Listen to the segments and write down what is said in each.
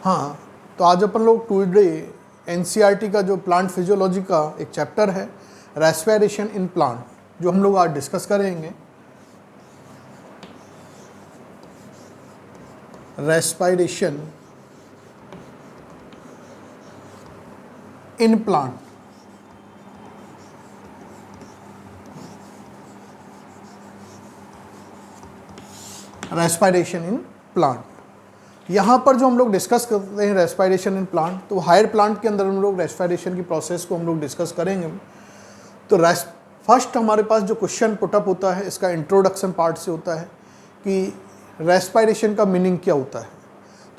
हाँ, तो आज अपन लोग टुडे एनसीईआरटी का जो प्लांट फिजियोलॉजी का एक चैप्टर है रेस्पिरेशन इन प्लांट, जो हम लोग आज डिस्कस करेंगे। Respiration in plant. Respiration in plant, यहाँ पर जो हम लोग डिस्कस करते हैं रेस्पिरेशन इन प्लांट, तो हायर प्लांट के अंदर हम लोग रेस्पिरेशन की प्रोसेस को हम लोग डिस्कस करेंगे। तो फर्स्ट हमारे पास जो क्वेश्चन पुटअप होता है इसका इंट्रोडक्शन पार्ट से होता है कि रेस्पिरेशन का मीनिंग क्या होता है।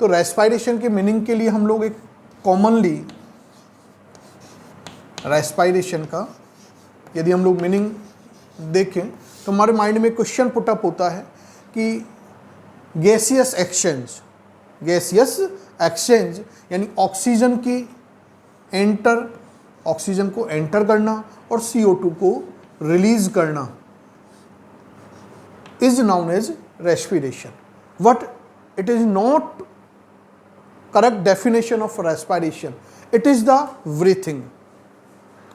तो रेस्पिरेशन के मीनिंग के लिए हम लोग एक कॉमनली रेस्पिरेशन का यदि हम लोग मीनिंग देखें तो हमारे माइंड में क्वेश्चन पुटअप होता है कि गैसियस एक्सचेंज यानी ऑक्सीजन को एंटर करना और CO2 को रिलीज करना is known as respiration. But it is not correct definition of respiration, it is the breathing.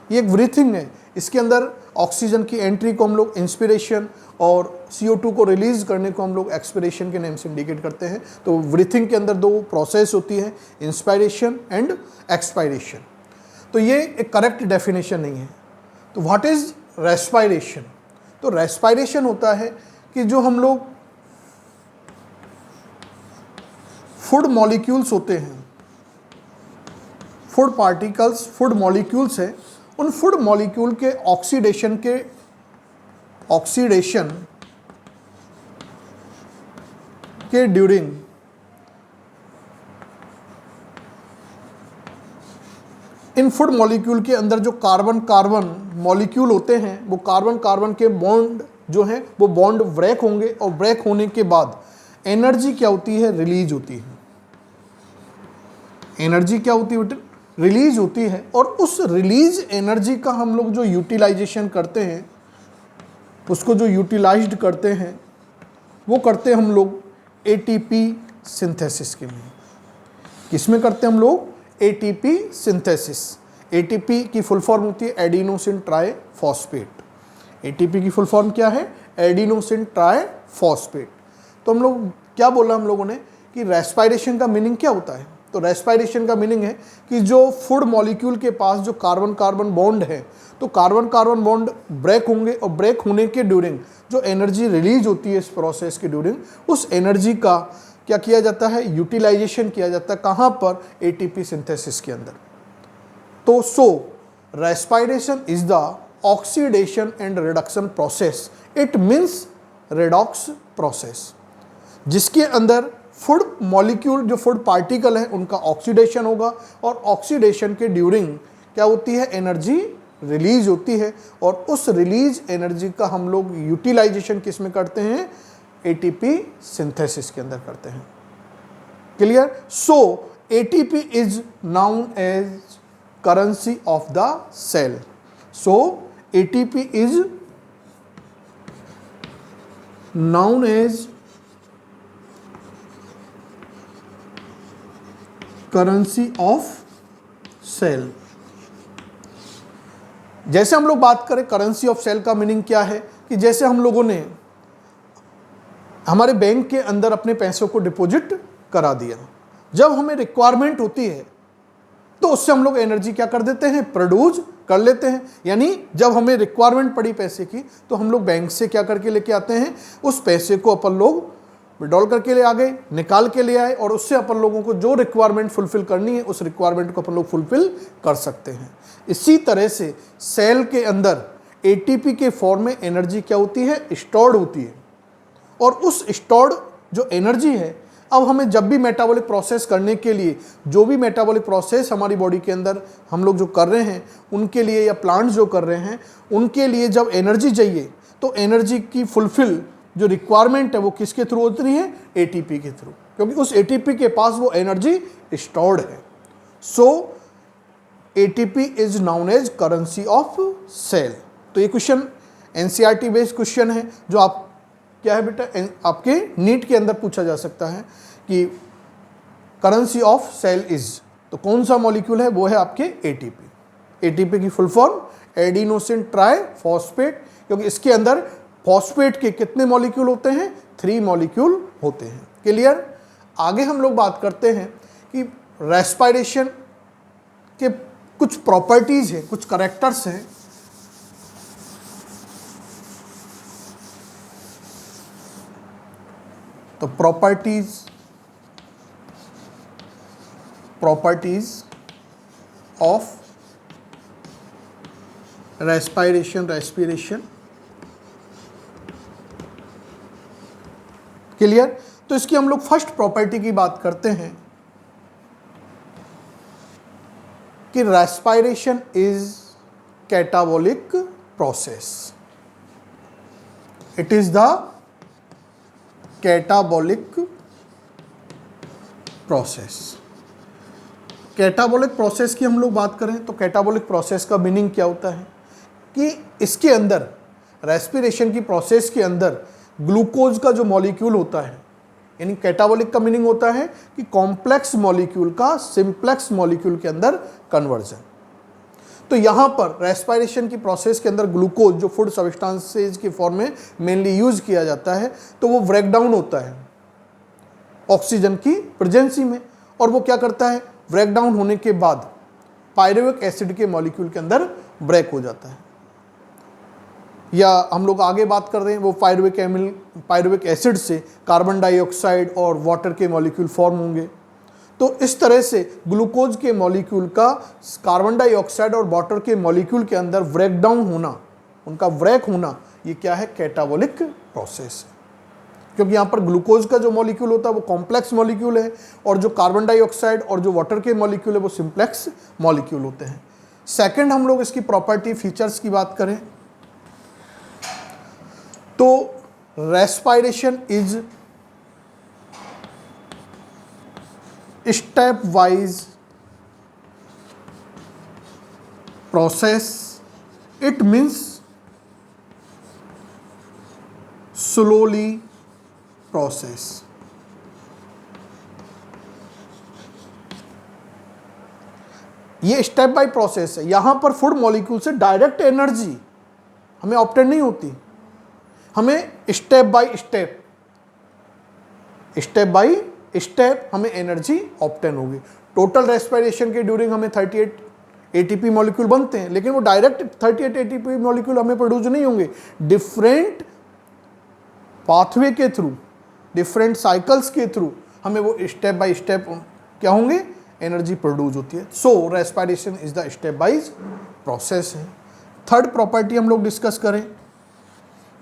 ये एक ब्रीथिंग है, इसके अंदर ऑक्सीजन की एंट्री को हम लोग इंस्पिरेशन और CO2 को रिलीज करने को हम लोग एक्सपिरेशन के नेम से इंडिकेट करते हैं। तो ब्रीथिंग के अंदर दो प्रोसेस होती है, इंस्पायरेशन एंड एक्सपायरेशन। तो ये एक करेक्ट डेफिनेशन नहीं है। तो व्हाट इज रेस्पिरेशन? तो रेस्पिरेशन होता है कि जो हम लोग फूड मॉलिक्यूल्स होते हैं, फूड पार्टिकल्स, फूड मॉलिक्यूल्स है, उन फूड मॉलिक्यूल के ऑक्सीडेशन के ड्यूरिंग इन फूड मॉलिक्यूल के अंदर जो कार्बन मॉलिक्यूल होते हैं, वो कार्बन के बॉन्ड जो हैं वो बॉन्ड ब्रेक होंगे और ब्रेक होने के बाद एनर्जी क्या होती है? रिलीज होती है। एनर्जी क्या होती है? रिलीज होती है। और उस रिलीज एनर्जी का हम लोग जो यूटिलाइजेशन करते हैं, उसको जो यूटिलाइज्ड करते हैं वो करते हैं हम लोग ATP सिंथेसिस के में। किस में करते हैं हम लोग? ATP synthesis. ATP की फुल फॉर्म होती है एडिनोसिन ट्राइफॉस्फेट। ATP की फुल फॉर्म क्या है? Adenosine triphosphate. तो हम लोग क्या बोला हम लोगों ने कि रेस्पिरेशन का मीनिंग क्या होता है? तो रेस्पिरेशन का मीनिंग है कि जो फूड मॉलिक्यूल के पास जो कार्बन बॉन्ड है, तो कार्बन बॉन्ड ब्रेक होंगे और ब्रेक होने के ड्यूरिंग जो एनर्जी रिलीज होती है इस प्रोसेस के ड्यूरिंग, उस एनर्जी का क्या किया जाता है? यूटिलाइजेशन किया जाता है। कहाँ पर? ATP सिंथेसिस के अंदर। तो respiration is the oxidation and reduction process, it means redox process, जिसके अंदर फूड मॉलिक्यूल जो फूड पार्टिकल है उनका ऑक्सीडेशन होगा और ऑक्सीडेशन के ड्यूरिंग क्या होती है? एनर्जी रिलीज होती है। और उस रिलीज एनर्जी का हम लोग यूटिलाइजेशन किस में करते हैं? ATP सिंथेसिस के अंदर करते हैं। Clear? So ATP is known as currency of the cell. So ATP is known as currency of cell. जैसे हम लोग बात करें करेंसी ऑफ सेल का मीनिंग क्या है कि जैसे हम लोगों ने हमारे बैंक के अंदर अपने पैसों को डिपॉजिट करा दिया, जब हमें रिक्वायरमेंट होती है तो उससे हम लोग एनर्जी क्या कर देते हैं? प्रोड्यूस कर लेते हैं। यानी जब हमें रिक्वायरमेंट पड़ी पैसे की तो हम लोग बैंक से क्या करके लेके आते हैं? उस पैसे को अपन लोग विड्रॉल करके ले आ गए, निकाल के ले आए, और उससे अपन लोगों को जो रिक्वायरमेंट फुलफिल करनी है उस रिक्वायरमेंट को अपन लोग फुलफिल कर सकते हैं। इसी तरह से सेल के अंदर ATP के फॉर्म में एनर्जी क्या होती है? स्टोर्ड होती है। और उस स्टोर्ड जो एनर्जी है, अब हमें जब भी मेटाबॉलिक प्रोसेस करने के लिए, जो भी मेटाबॉलिक प्रोसेस हमारी बॉडी के अंदर हम लोग जो कर रहे हैं उनके लिए, या प्लांट्स जो कर रहे हैं उनके लिए जब एनर्जी चाहिए, तो एनर्जी की फुलफिल जो रिक्वायरमेंट है वो किसके थ्रू होती है? ATP के थ्रू, क्योंकि उस ATP के पास वो एनर्जी स्टोर्ड है। So ATP is known as currency of cell. तो ये क्वेश्चन NCERT बेस्ड क्वेश्चन है, जो आप क्या है बेटा आपके नीट के अंदर पूछा जा सकता है कि करेंसी ऑफ सेल इज, तो कौन सा मॉलिक्यूल है, वो है आपके एटीपी। एटीपी की full form adenosine try phosphate, क्योंकि इसके अंदर फॉस्फेट के कितने मॉलिक्यूल होते हैं, 3 मॉलिक्यूल होते हैं। क्लियर। आगे हम लोग बात करते हैं कि रेस्पिरेशन के कुछ प्रॉपर्टीज हैं, कुछ करेक्टर्स हैं। तो प्रॉपर्टीज ऑफ रेस्पिरेशन। क्लियर। तो इसकी हम लोग फर्स्ट प्रॉपर्टी की बात करते हैं कि respiration is catabolic process. It is the catabolic process. Catabolic process की हम लोग बात करें तो कैटाबॉलिक प्रोसेस का मीनिंग क्या होता है कि इसके अंदर, रेस्पिरेशन की प्रोसेस के अंदर ग्लूकोज का जो मॉलिक्यूल होता है, यानी कैटाबॉलिक का मीनिंग होता है कि कॉम्प्लेक्स मॉलिक्यूल का सिंप्लेक्स मॉलिक्यूल के अंदर कन्वर्जन। तो यहां पर रेस्पिरेशन की प्रोसेस के अंदर ग्लूकोज जो फूड सब्सटेंसेज के फॉर्म में मेनली यूज किया जाता है, तो वो ब्रेक डाउन होता है ऑक्सीजन की प्रेजेंसी में, और वो क्या करता है, ब्रेक डाउन होने के बाद पायरुविक एसिड के मॉलिक्यूल के अंदर ब्रेक हो जाता है। या हम लोग आगे बात कर रहे हैं, वो पायरुविक एसिड से कार्बन डाइऑक्साइड और वाटर के मॉलिक्यूल फॉर्म होंगे। तो इस तरह से ग्लूकोज के मॉलिक्यूल का कार्बन डाइऑक्साइड और वाटर के मॉलिक्यूल के अंदर ब्रेक डाउन होना, उनका ब्रेक होना, ये क्या है, कैटाबॉलिक प्रोसेस है। क्योंकि यहाँ पर ग्लूकोज का जो मॉलिक्यूल होता है वो कॉम्प्लेक्स मॉलिक्यूल है, और जो कार्बन डाइऑक्साइड और जो वाटर के मॉलिक्यूल है वो सिंप्लेक्स मॉलिक्यूल होते हैं। सेकंड हम लोग इसकी प्रॉपर्टी फीचर्स की बात करें तो respiration is step wise process. It means slowly process. ये स्टेप बाय प्रोसेस है। यहां पर फूड मॉलिक्यूल से डायरेक्ट एनर्जी हमें ऑब्टेन नहीं होती, हमें स्टेप बाय स्टेप हमें एनर्जी ऑब्टेन होगी। टोटल रेस्पिरेशन के ड्यूरिंग हमें 38 एटीपी मॉलिक्यूल बनते हैं, लेकिन वो डायरेक्ट 38 एटीपी मॉलिक्यूल हमें प्रोड्यूस नहीं होंगे, डिफरेंट पाथवे के थ्रू, डिफरेंट साइकिल्स के थ्रू हमें वो स्टेप बाय स्टेप क्या होंगे, एनर्जी प्रोड्यूस होती है। So respiration is the step wise process है। थर्ड प्रॉपर्टी हम लोग डिस्कस करें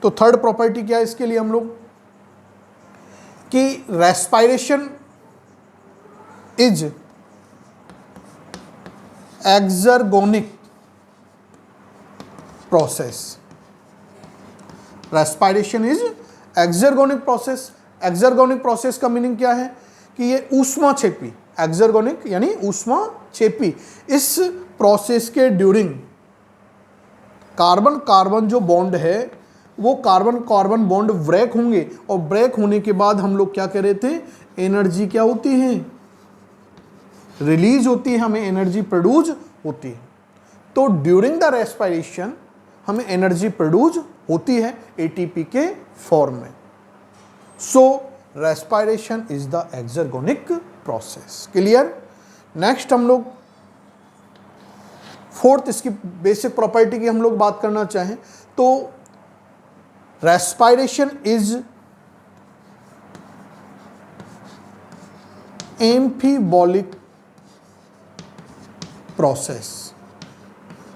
तो थर्ड प्रॉपर्टी क्या है इसके लिए हम लोग, कि respiration is exergonic process. Respiration is exergonic process. Exergonic process का मीनिंग क्या है कि ये ऊष्माक्षेपी, एक्सर्गोनिक यानी ऊष्माक्षेपी, इस प्रोसेस के ड्यूरिंग कार्बन कार्बन जो बॉन्ड है वो कार्बन कार्बन बॉन्ड ब्रेक होंगे, और ब्रेक होने के बाद हम लोग क्या कह रहे थे, एनर्जी क्या होती है, रिलीज होती है, हमें एनर्जी प्रोड्यूस होती है। तो ड्यूरिंग द रेस्पिरेशन हमें एनर्जी प्रोड्यूस होती है एटीपी के फॉर्म में। So respiration is the exergonic process. Clear. Next हम लोग फोर्थ इसकी बेसिक प्रॉपर्टी की हम लोग बात करना चाहें तो respiration is amphibolic process.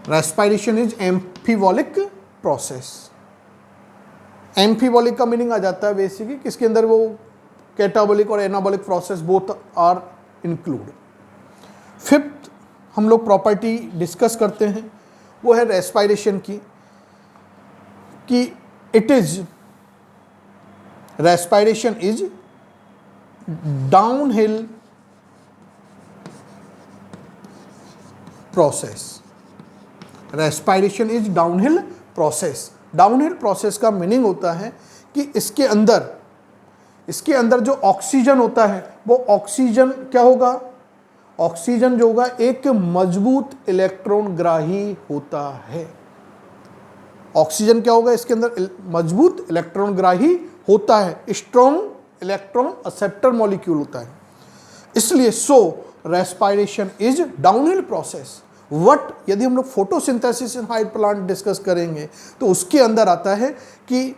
Respiration is amphibolic process. Amphibolic का मीनिंग आ जाता है बेसिकली किसके अंदर, वो कैटाबॉलिक और anabolic process both are include. Fifth हम लोग प्रॉपर्टी डिस्कस करते हैं वो है रेस्पिरेशन की, कि it is respiration is downhill process. Respiration is downhill process. Downhill process का मीनिंग होता है कि इसके अंदर इसके अंदर जो ऑक्सीजन होता है वो ऑक्सीजन क्या होगा, ऑक्सीजन जो होगा एक मजबूत इलेक्ट्रॉन ग्राही होता है। ऑक्सीजन क्या होगा, इसके अंदर मजबूत इलेक्ट्रॉन ग्राही होता है, स्ट्रॉन्ग इलेक्ट्रॉन एक्सेप्टर मॉलिक्यूल होता है। इसलिए respiration is downhill process. What यदि हम लोग photosynthesis in high plant discuss करेंगे तो उसके अंदर आता है कि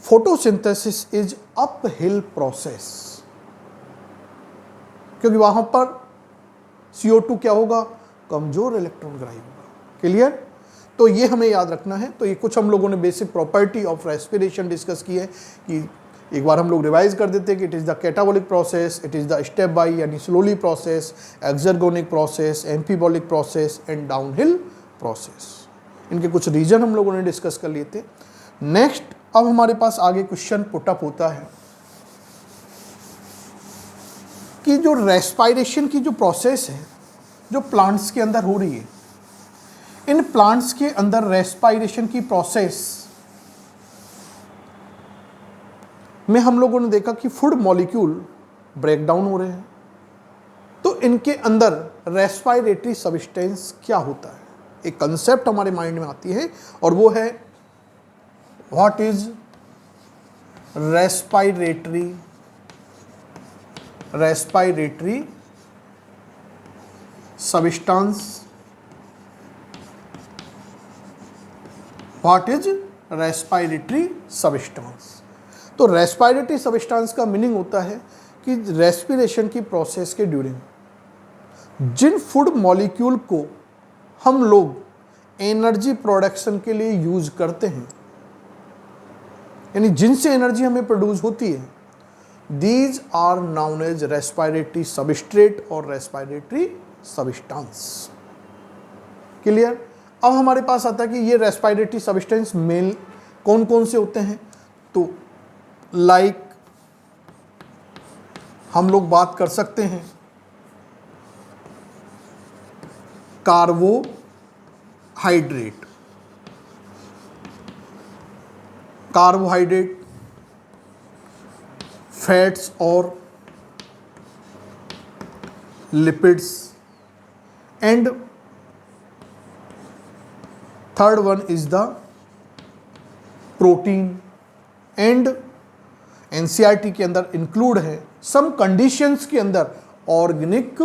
फोटोसिंथेसिस इज अपहिल प्रोसेस, क्योंकि वहां पर CO2 क्या होगा, कमजोर इलेक्ट्रॉन ग्राही होगा। क्लियर? तो ये हमें याद रखना है। तो ये कुछ हम लोगों ने basic property of respiration discuss की है कि एक बार हम लोग रिवाइज कर देते हैं कि it is the catabolic process, it is the step by यानी slowly process, exergonic process, amphibolic process and downhill process. इनके कुछ रीजन हम लोगों ने डिस्कस कर लिए थे। नेक्स्ट अब हमारे पास आगे क्वेश्चन पुटअप होता है कि जो रेस्पायरेशन की जो प्रोसेस है जो प्लांट्स के अंदर हो रही है, इन प्लांट्स के अंदर रेस्पायरेशन की प्रोसेस में हम लोगों ने देखा कि फूड मॉलिक्यूल ब्रेक डाउन हो रहे हैं। तो इनके अंदर रेस्पायरेटरी सब्सटेंस क्या होता है, एक कंसेप्ट हमारे माइंड में आती है और वो है what is respiratory substance. What is respiratory substance? तो रेस्पायरेटरी सब्सटेंस का मीनिंग होता है कि रेस्पिरेशन की प्रोसेस के ड्यूरिंग जिन फूड मॉलिक्यूल को हम लोग एनर्जी प्रोडक्शन के लिए यूज करते हैं, यानी जिनसे एनर्जी हमें प्रोड्यूस होती है, these are known as respiratory substrate और रेस्पायरेटरी सब्सटेंस। क्लियर? अब हमारे पास आता है कि ये रेस्पायरेटरी सब्सटेंस मेन कौन कौन से होते हैं। तो लाइक हम लोग बात कर सकते हैं कार्बोहाइड्रेट, फैट्स और lipids, and third one is the protein. And NCERT के अंदर इंक्लूड है सम कंडीशंस के अंदर organic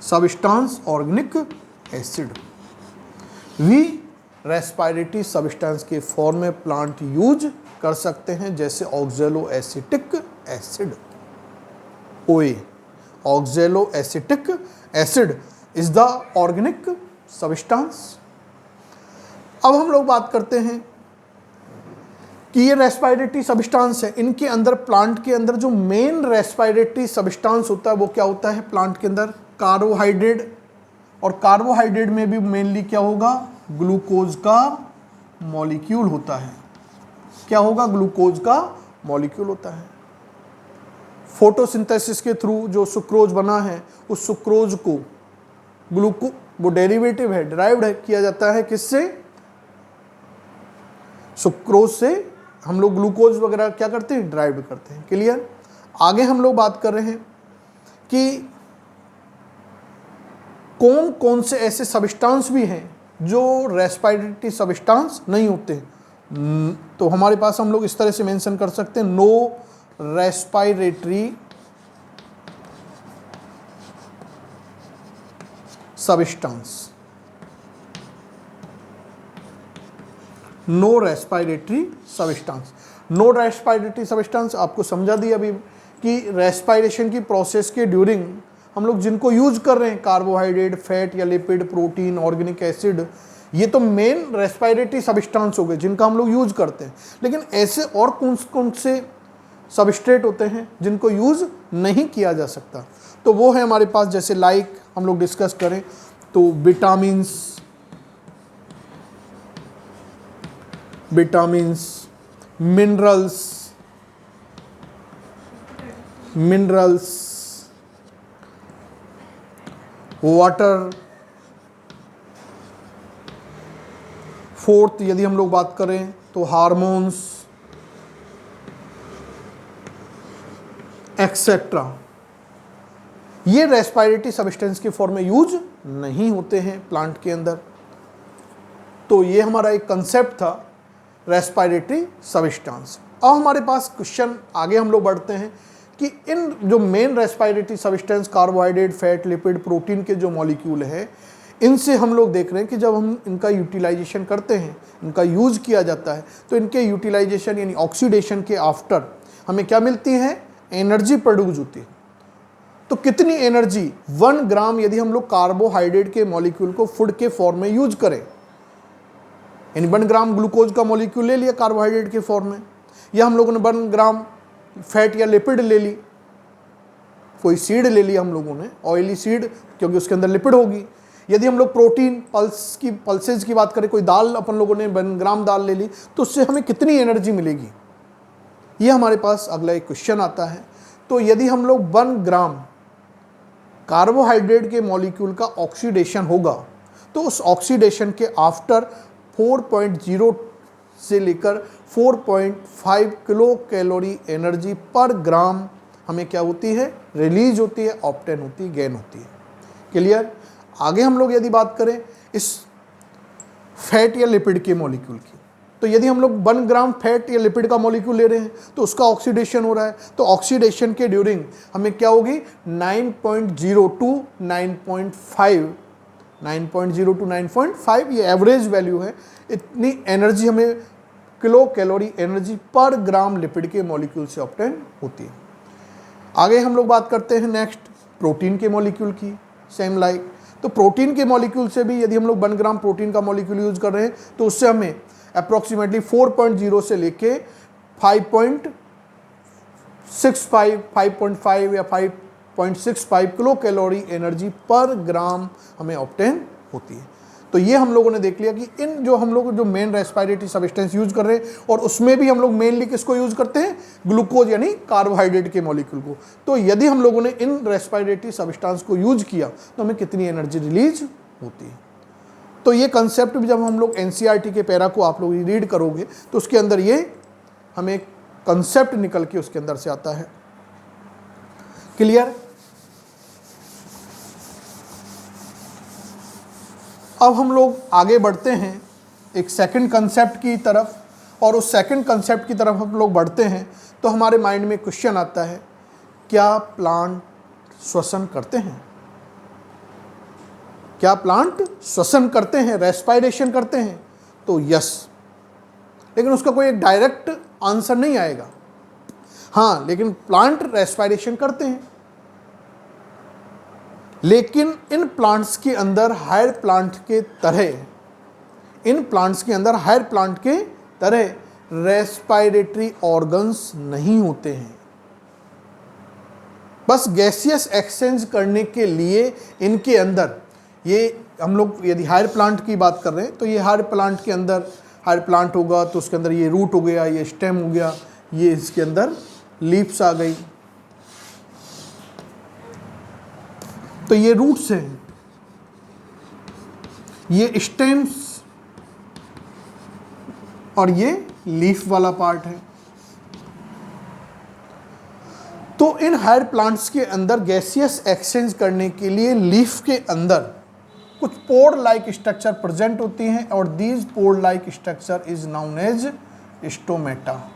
substance, organic acid. We respiratory substance के फॉर्म में प्लांट यूज कर सकते हैं, जैसे oxalo acetic acid, OA। Oxalo acetic acid is the organic substance. अब हम लोग बात करते हैं कि ये रेस्पायरेटरी सब्सटेंस है, इनके अंदर प्लांट के अंदर जो मेन रेस्पायरेटरी सब्सटेंस होता है वो क्या होता है प्लांट के अंदर, कार्बोहाइड्रेट। और कार्बोहाइड्रेट में भी मेनली क्या होगा, ग्लूकोज का मॉलिक्यूल होता है। क्या होगा, ग्लूकोज का मॉलिक्यूल होता है। फोटोसिंथेसिस के थ्रू जो सुक्रोज बना है, उस सुक्रोज को वो डेरिवेटिव है, डिराइव्ड किया जाता है किससे, सुक्रोज से। हम लोग ग्लूकोज वगैरह क्या करते हैं, ड्राइव करते हैं। क्लियर? आगे हम लोग बात कर रहे हैं कि कौन कौन से ऐसे सब्सटेंस भी हैं जो रेस्पायरेटरी सब्सटेंस नहीं होते हैं। तो हमारे पास हम लोग इस तरह से मेंशन कर सकते हैं, no respiratory substance, no respiratory substance. No respiratory substance आपको समझा दिया अभी कि रेस्पायरेशन की प्रोसेस के ड्यूरिंग हम लोग जिनको यूज कर रहे हैं, कार्बोहाइड्रेट, फैट या लिपिड, प्रोटीन, ऑर्गेनिक एसिड, ये तो मेन रेस्पायरेटरी सब्सटेंस हो गए जिनका हम लोग यूज करते हैं। लेकिन ऐसे और कौन कौन से सबस्ट्रेट होते हैं जिनको यूज नहीं किया जा सकता, तो वो है हमारे पास, जैसे लाइक हम लोग डिस्कस करें तो विटामिन्स, मिनरल्स, वाटर। फोर्थ यदि हम लोग बात करें तो हार्मोन्स, एक्सेट्रा, ये रेस्पिरेटरी सब्सटेंस के फॉर्म में यूज नहीं होते हैं प्लांट के अंदर। तो ये हमारा एक कंसेप्ट था रेस्पिरेटरी सब्सटेंस। अब हमारे पास क्वेश्चन आगे हम लोग बढ़ते हैं कि इन जो main respiratory substance carbohydrate, fat, lipid, protein के जो मॉलिक्यूल है, इनसे हम लोग देख रहे हैं कि जब हम इनका यूटिलाइजेशन करते हैं, इनका यूज किया जाता है, तो इनके यूटिलाइजेशन यानी ऑक्सीडेशन के आफ्टर हमें क्या मिलती है, एनर्जी प्रोड्यूस होती है। तो कितनी एनर्जी, 1 ग्राम यदि हम लोग कार्बोहाइड्रेट के मॉलिक्यूल को फूड के फॉर्म में यूज करें, यानी 1 ग्राम ग्लूकोज का मॉलिक्यूल ले लिया कार्बोहाइड्रेट के फॉर्म में, या हम लोगों ने 1 ग्राम फैट या लिपिड ले ली, कोई सीड ले लिया हम लोगों ने, ऑयली सीड, क्योंकि उसके अंदर लिपिड होगी। यदि हम लोग प्रोटीन पल्सेज की बात करें, कोई दाल अपन लोगों ने 1 ग्राम दाल ले ली, तो उससे हमें कितनी एनर्जी मिलेगी, ये हमारे पास अगला एक क्वेश्चन आता है। तो यदि हम लोग 1 ग्राम कार्बोहाइड्रेट के मॉलिक्यूल का ऑक्सीडेशन होगा, तो उस ऑक्सीडेशन के आफ्टर 4.0 से लेकर 4.5 किलो कैलोरी एनर्जी पर ग्राम हमें क्या होती है, रिलीज होती है, ऑब्टेन होती है, गेन होती है। क्लियर। आगे हम लोग यदि बात करें इस फैट या लिपिड के मॉलिक्यूल की, तो यदि हम लोग 1 ग्राम फैट या लिपिड का मॉलिक्यूल ले रहे हैं, तो उसका ऑक्सीडेशन हो रहा है, तो ऑक्सीडेशन के ड्यूरिंग हमें क्या होगी, 9.0 टू 9.5, 9.0 टू 9.5, ये एवरेज वैल्यू है। इतनी एनर्जी हमें किलो कैलोरी एनर्जी पर ग्राम लिपिड के मॉलिक्यूल से ऑब्टेन होती है। आगे हम लोग बात करते हैं नेक्स्ट प्रोटीन के मॉलिक्यूल की, सेम लाइक। तो प्रोटीन के मॉलिक्यूल से भी यदि हम लोग 1 ग्राम प्रोटीन का मॉलिक्यूल यूज कर रहे हैं, तो उससे हमें अप्रॉक्सीमेटली 4.0 से लेके 5.65, 5.5 या 5.65 किलो कैलोरी एनर्जी पर ग्राम हमें ऑब्टेन होती है। तो ये हम लोगों ने देख लिया कि इन जो हम लोग जो मेन रेस्पिरेटरी सब्सटेंस यूज कर रहे हैं, और उसमें भी हम लोग मेनली किसको यूज करते हैं, ग्लूकोज यानी कार्बोहाइड्रेट के मॉलिक्यूल को। तो यदि हम लोगों ने इन रेस्पिरेटरी सब्सटेंस को यूज किया, तो हमें कितनी एनर्जी रिलीज होती है। तो ये कंसेप्ट भी जब हम लोग एनसीईआरटी के पैरा को आप लोग रीड करोगे, तो उसके अंदर ये हमें कंसेप्ट निकल के उसके अंदर से आता है। क्लियर। अब हम लोग आगे बढ़ते हैं एक सेकंड कंसेप्ट की तरफ, और उस सेकंड कंसेप्ट की तरफ हम लोग बढ़ते हैं तो हमारे माइंड में क्वेश्चन आता है, क्या प्लांट श्वसन करते हैं? क्या प्लांट श्वसन करते हैं, रेस्पिरेशन करते हैं? तो यस, लेकिन उसका कोई एक डायरेक्ट आंसर नहीं आएगा। हाँ, लेकिन प्लांट रेस्पिरेशन करते हैं, लेकिन इन प्लांट्स के अंदर हायर प्लांट के तरह, इन प्लांट्स के अंदर हायर प्लांट के तरह रेस्पिरेटरी ऑर्गन्स नहीं होते हैं। बस गैसियस एक्सचेंज करने के लिए इनके अंदर, ये हम लोग यदि हायर प्लांट की बात कर रहे हैं, तो ये हायर प्लांट के अंदर, हायर प्लांट होगा तो उसके अंदर ये रूट हो गया, ये स्टेम हो गया, ये इसके अंदर लीव्स आ गई, तो ये रूट्स हैं, ये स्टेम्स, और ये लीफ वाला पार्ट है। तो इन हायर प्लांट्स के अंदर गैसियस एक्सचेंज करने के लिए लीफ के अंदर कुछ पोर लाइक स्ट्रक्चर प्रेजेंट होती हैं, और these pore like structure is known as stomata.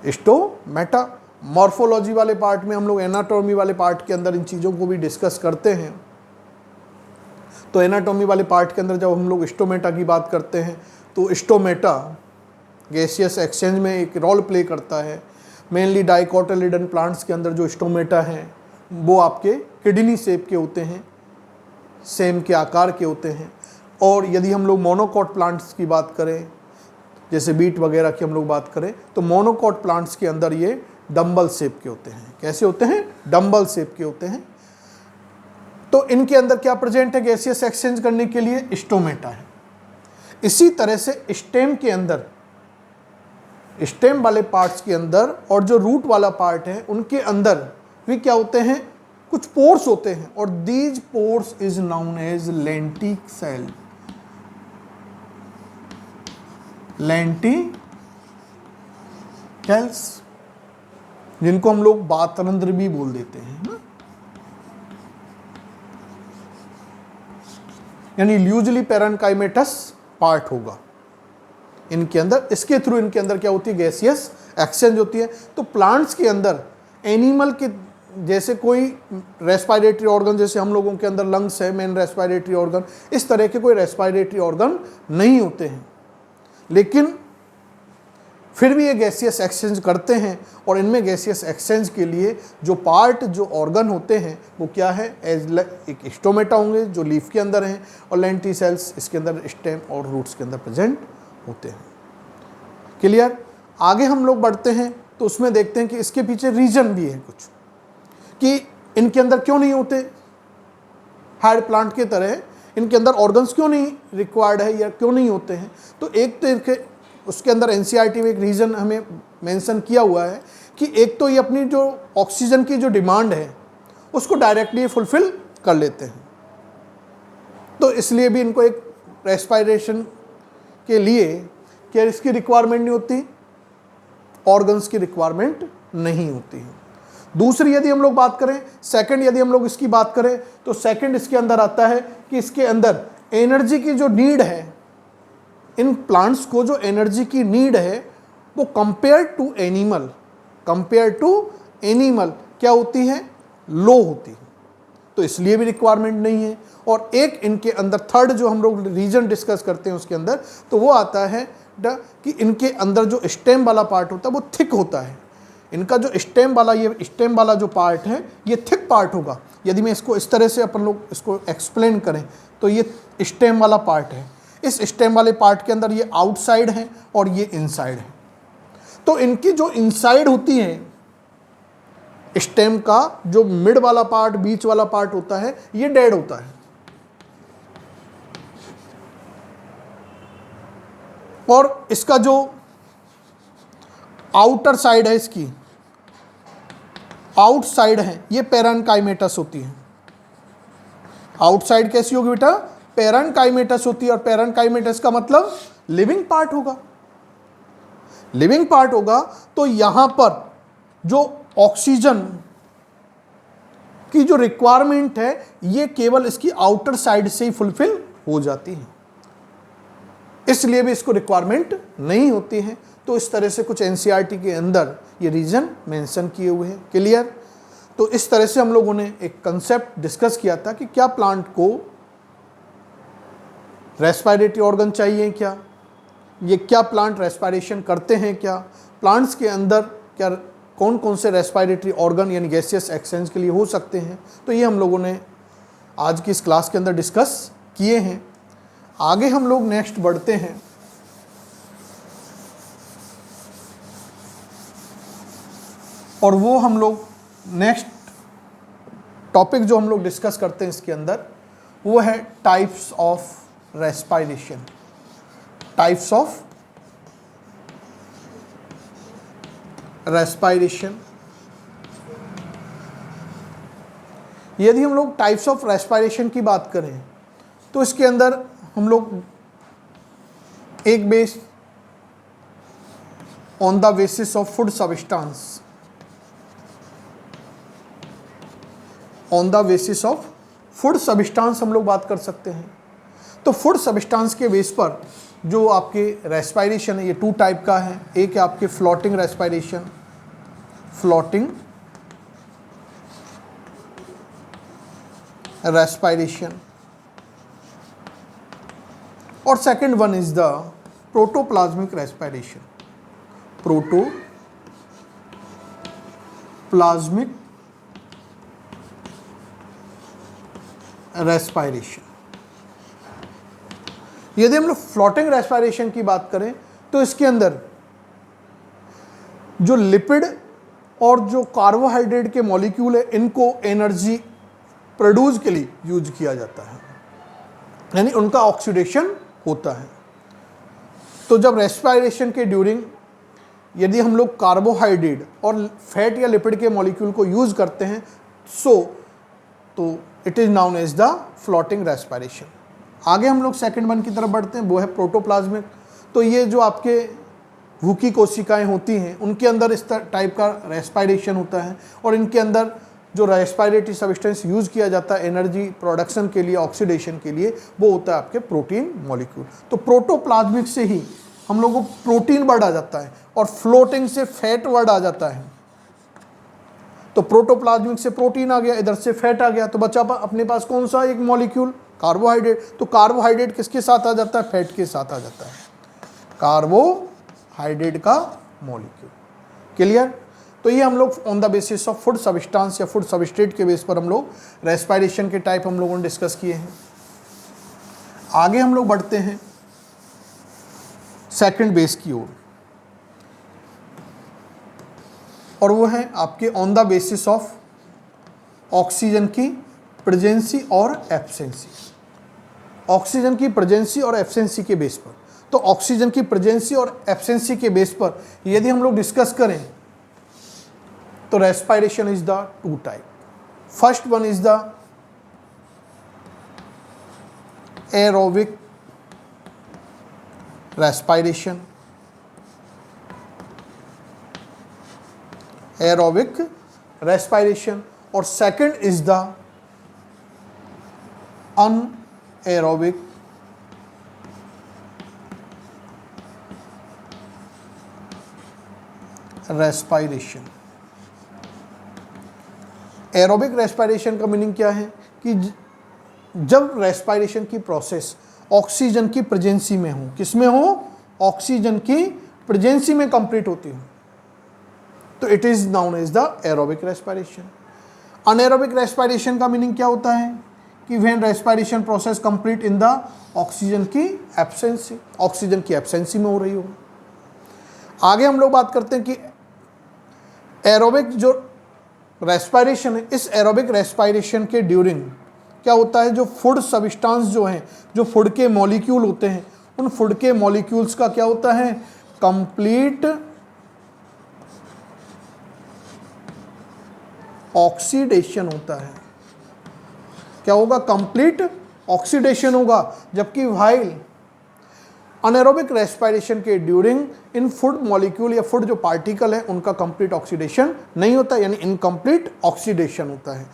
Stomata morphology वाले पार्ट में, हम लोग एनाटॉमी वाले पार्ट के अंदर इन चीज़ों को भी डिस्कस करते हैं। तो एनाटॉमी वाले पार्ट के अंदर जब हम लोग स्टोमेटा की बात करते हैं, तो स्टोमेटा गैसियस एक्सचेंज में एक रोल प्ले करता है। मेनली डाइकोटिलेडन प्लांट्स के अंदर जो स्टोमेटा हैं, वो आपके किडनी शेप के होते हैं, सेम के आकार के होते हैं। और यदि हम लोग मोनोकॉट प्लांट्स की बात करें, जैसे बीट वगैरह की हम लोग बात करें, तो मोनोकॉट प्लांट्स के अंदर ये डंबल शेप के होते हैं। कैसे होते हैं? डंबल शेप के होते हैं। तो इनके अंदर क्या प्रेजेंट है गैसियस एक्सचेंज करने के लिए? स्टोमेटा है। इसी तरह से स्टेम के अंदर, स्टेम वाले पार्ट्स के अंदर और जो रूट वाला पार्ट है उनके अंदर भी क्या होते हैं? कुछ पोर्स होते हैं, और these pores is known as lenticel. Cells, जिनको हम लोग बातरंध्र भी बोल देते हैं ना, यानी ल्यूजली पैरेन्काइमेटस पार्ट होगा इनके अंदर। इसके थ्रू इनके अंदर क्या होती है, गैसियस एक्सचेंज होती है। तो प्लांट्स के अंदर एनिमल के जैसे कोई रेस्पिरेटरी ऑर्गन, जैसे हम लोगों के अंदर लंग्स है मेन रेस्पिरेटरी ऑर्गन, इस तरह के कोई रेस्पिरेटरी ऑर्गन नहीं होते हैं, लेकिन फिर भी ये गैसियस एक्सचेंज करते हैं। और इनमें गैसियस एक्सचेंज के लिए जो पार्ट, जो ऑर्गन होते हैं वो क्या है, एक स्टोमेटा होंगे जो लीफ के अंदर हैं, और लेंटिसेल्स इसके अंदर स्टेम और रूट्स के अंदर प्रेजेंट होते हैं। क्लियर। आगे हम लोग बढ़ते हैं तो उसमें देखते हैं कि इसके पीछे रीजन भी है कुछ, कि इनके अंदर क्यों नहीं होते, हायर प्लांट के तरह इनके अंदर ऑर्गन्स क्यों नहीं रिक्वायर्ड है या क्यों नहीं होते हैं। तो एक तो इनके उसके अंदर एनसीईआरटी में एक रीज़न हमें मेंशन किया हुआ है कि एक तो ये अपनी जो ऑक्सीजन की जो डिमांड है उसको डायरेक्टली फुलफिल कर लेते हैं, तो इसलिए भी इनको एक रेस्पिरेशन के लिए क्या इसकी रिक्वायरमेंट नहीं होती, ऑर्गन्स की रिक्वायरमेंट नहीं होती है। दूसरी यदि हम लोग बात करें, सेकंड यदि हम लोग इसकी बात करें, तो सेकंड इसके अंदर आता है कि इसके अंदर एनर्जी की जो नीड है, इन प्लांट्स को जो एनर्जी की नीड है वो कंपेयर टू एनिमल क्या होती है, लो होती है। तो इसलिए भी रिक्वायरमेंट नहीं है। और एक इनके अंदर थर्ड जो हम लोग रीजन डिस्कस करते हैं उसके अंदर, तो वो आता है कि इनके अंदर जो स्टेम वाला पार्ट होता है वो थिक होता है। इनका जो स्टेम वाला जो पार्ट है ये थिक पार्ट होगा। यदि मैं इसको इस तरह से अपन लोग इसको एक्सप्लेन करें तो ये स्टेम वाला पार्ट है, इस स्टेम वाले पार्ट के अंदर ये आउटसाइड है और ये इनसाइड है। तो इनकी जो इनसाइड होती है स्टेम का, जो मिड वाला पार्ट, बीच वाला पार्ट होता है, ये डेड होता है, और इसका जो आउटर साइड है, इसकी आउटसाइड है, ये पैरेन्काइमेटस होती है। आउटसाइड कैसी होगी बेटा, पैरेन्काइमेटस होती है। और पैरेन्काइमेटस का मतलब लिविंग पार्ट होगा। लिविंग पार्ट होगा तो यहां पर जो ऑक्सीजन की जो रिक्वायरमेंट है ये केवल इसकी आउटर साइड से ही फुलफिल हो जाती है, इसलिए भी इसको रिक्वायरमेंट नहीं होती है। तो इस तरह से कुछ एनसीईआरटी के अंदर ये रीजन मेंशन किए हुए हैं। क्लियर। तो इस तरह से हम लोगों ने एक कंसेप्ट डिस्कस किया था कि क्या प्लांट को रेस्पिरेटरी ऑर्गन चाहिए, क्या ये क्या प्लांट रेस्पिरेशन करते हैं, क्या प्लांट्स के अंदर क्या कौन कौन से रेस्पिरेटरी ऑर्गन यानी गैसियस एक्सचेंज के लिए हो सकते हैं। तो ये हम लोगों ने आज की इस क्लास के अंदर डिस्कस किए हैं। आगे हम लोग नेक्स्ट बढ़ते हैं और वो हम लोग नेक्स्ट टॉपिक जो हम लोग डिस्कस करते हैं इसके अंदर वो है types of respiration. Types of respiration. यदि हम लोग टाइप्स ऑफ रेस्पिरेशन की बात करें तो इसके अंदर हम लोग एक base on the basis of food substance, on the basis of food substance हम लोग बात कर सकते हैं। तो फूड सब्सटेंस के बेस पर जो आपके रेस्पिरेशन है ये टू टाइप का है। एक है आपके फ्लोटिंग रेस्पिरेशन, फ्लोटिंग रेस्पिरेशन, और second one is the protoplasmic respiration, protoplasmic respiration. यदि हम लोग फ्लोटिंग रेस्पिरेशन की बात करें तो इसके अंदर जो लिपिड और जो कार्बोहाइड्रेट के मॉलिक्यूल है इनको एनर्जी प्रोड्यूस के लिए यूज किया जाता है, यानी उनका ऑक्सीडेशन होता है। तो जब रेस्पिरेशन के ड्यूरिंग यदि हम लोग कार्बोहाइड्रेट और फैट या लिपिड के मॉलिक्यूल को यूज करते हैं तो it is known as the floating respiration. आगे हम लोग सेकंड वन की तरफ बढ़ते हैं, वो है प्रोटोप्लाज्मिक। तो ये जो आपके भूखी कोशिकाएं होती हैं, उनके अंदर इस टाइप का रेस्पायरेशन होता है, और इनके अंदर जो रेस्पायरेटरी सब्सटेंस यूज़ किया जाता है एनर्जी प्रोडक्शन के लिए, ऑक्सीडेशन के लिए, वो होता है आपके प्रोटीन मॉलिक्यूल। तो प्रोटोप्लाज्मिक से ही हम लोगों को प्रोटीन वर्ड आ जाता है, और फ्लोटिंग से फैट वर्ड आ जाता है। तो प्रोटोप्लाज्मिक से प्रोटीन आ गया, इधर से फैट आ गया, तो बचा अपने पास कौन सा एक मॉलिक्यूल, कार्बोहाइड्रेट। तो कार्बोहाइड्रेट किसके साथ आ जाता है, फैट के साथ आ जाता है, कार्बोहाइड्रेट का मॉलिक्यूल। क्लियर। तो ये हम लोग on the basis of food substance या फूड सबस्ट्रेट के बेस पर हम लोग रेस्पायरेशन के टाइप हम लोगों ने डिस्कस किए हैं। आगे हम लोग बढ़ते हैं सेकंड बेस की ओर, और वो है आपके on the basis of oxygen की प्रेजेंसी और एब्सेंसी। ऑक्सीजन की प्रेजेंसी और एब्सेंसी के बेस पर, तो ऑक्सीजन की प्रेजेंसी और एब्सेंसी के बेस पर यदि हम लोग डिस्कस करें तो respiration is the two type. First one is the aerobic respiration, aerobic respiration, और second is the anaerobic respiration. Aerobic respiration का मीनिंग क्या है कि जब रेस्पायरेशन की प्रोसेस ऑक्सीजन की प्रेजेंसी में हो, किसमें हो, ऑक्सीजन की प्रेजेंसी में कंप्लीट होती हो, तो it is known as the aerobic respiration. Anaerobic respiration का मीनिंग क्या होता है कि when respiration process complete in the oxygen की एब्सेंसी, ऑक्सीजन की एब्सेंसी में हो रही हो। आगे हम लोग बात करते हैं कि एरोबिक जो रेस्पायरेशन है, इस एरोबिक रेस्पायरेशन के ड्यूरिंग क्या होता है, जो फूड सब्सटेंस जो हैं, जो फूड के मॉलिक्यूल होते हैं, उन फूड के मॉलिक्यूल्स का क्या होता है, कंप्लीट ऑक्सीडेशन होता है। क्या होगा, कंप्लीट ऑक्सीडेशन होगा। जबकि व्हाइल अनएरोबिक रेस्पायरेशन के ड्यूरिंग इन फूड मॉलिक्यूल या फूड जो पार्टिकल है उनका कंप्लीट ऑक्सीडेशन नहीं होता, यानी इनकम्प्लीट ऑक्सीडेशन होता है।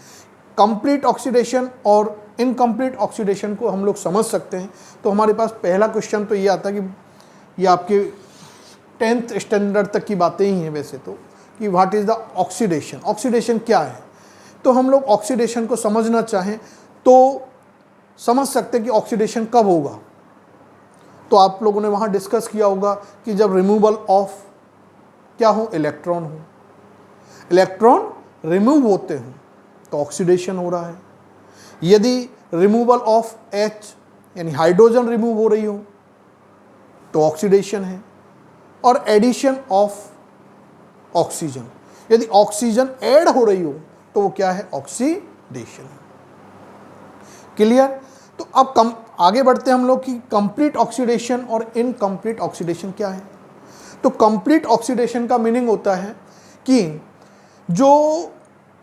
कंप्लीट ऑक्सीडेशन और इनकम्प्लीट ऑक्सीडेशन को हम लोग समझ सकते हैं। तो हमारे पास पहला क्वेश्चन तो ये आता है कि ये आपके 10th स्टैंडर्ड तक की बातें ही हैं वैसे तो, कि what is the oxidation, oxidation क्या है। तो हम लोग ऑक्सीडेशन को समझना चाहें तो समझ सकते हैं कि ऑक्सीडेशन कब होगा। तो आप लोगों ने वहाँ डिस्कस किया होगा कि जब रिमूवल ऑफ क्या हो, इलेक्ट्रॉन हो, इलेक्ट्रॉन रिमूव होते हों तो ऑक्सीडेशन हो रहा है। यदि रिमूवल ऑफ H यानी हाइड्रोजन रिमूव हो रही हो तो ऑक्सीडेशन है, और एडिशन ऑफ ऑक्सीजन, यदि ऑक्सीजन ऐड हो रही हो तो वो क्या है, ऑक्सीडेशन है। क्लियर। तो अब आगे बढ़ते हैं हम लोग कि कंप्लीट ऑक्सीडेशन और इनकम्प्लीट ऑक्सीडेशन क्या है। तो कंप्लीट ऑक्सीडेशन का मीनिंग होता है कि जो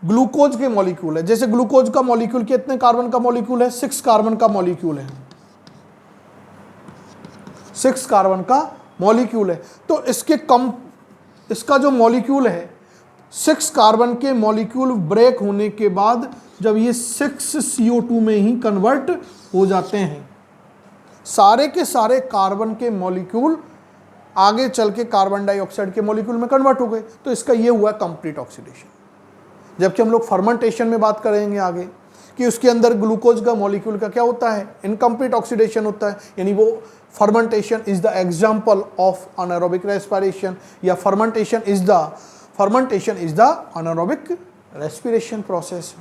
ग्लूकोज के मॉलिक्यूल है, जैसे ग्लूकोज का मॉलिक्यूल कितने कार्बन का मॉलिक्यूल है, 6 कार्बन का मॉलिक्यूल है, 6 कार्बन का मॉलिक्यूल है। तो इसका जो मॉलिक्यूल है 6 कार्बन के मॉलिक्यूल ब्रेक होने के बाद जब ये 6 CO2 में ही कन्वर्ट हो जाते हैं, सारे के सारे कार्बन के मॉलिक्यूल आगे चल के कार्बन डाइऑक्साइड के मॉलिक्यूल में कन्वर्ट हो गए, तो इसका ये हुआ कंप्लीट ऑक्सीडेशन। जबकि हम लोग फर्मेंटेशन में बात करेंगे आगे कि उसके अंदर ग्लूकोज का मॉलिक्यूल का क्या होता है, इनकम्प्लीट ऑक्सीडेशन होता है, यानी वो fermentation is the example of anaerobic respiration, या fermentation is the anaerobic respiration process.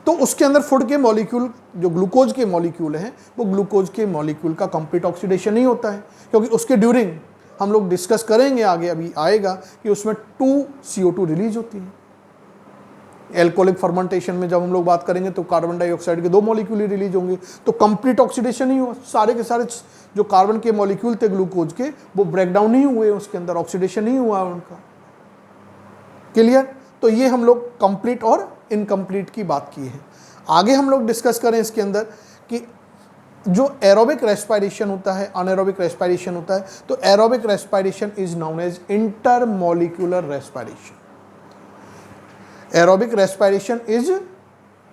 तो उसके अंदर फूड के मॉलिक्यूल जो ग्लूकोज के मॉलिक्यूल हैं, वो ग्लूकोज के मॉलिक्यूल का कंप्लीट ऑक्सीडेशन नहीं होता है, क्योंकि उसके ड्यूरिंग हम लोग डिस्कस करेंगे आगे, अभी आएगा कि उसमें 2 CO2 रिलीज होती है। एल्कोहलिक फर्मेंटेशन में जब हम लोग बात करेंगे तो कार्बन डाइऑक्साइड के 2 मॉलिक्यूल ही रिलीज होंगे, तो कंप्लीट ऑक्सीडेशन नहीं हुआ, सारे के सारे जो कार्बन के मॉलिक्यूल थे ग्लूकोज के वो ब्रेकडाउन नहीं हुए, उसके अंदर ऑक्सीडेशन नहीं हुआ उनका। क्लियर। तो ये हम लोग कंप्लीट और इनकम्प्लीट की बात की है। आगे हम लोग डिस्कस करें इसके अंदर कि जो एरोबिक रेस्पिरेशन होता है, अनएरोबिक रेस्पिरेशन होता है, तो aerobic respiration is known as intermolecular respiration. Aerobic respiration is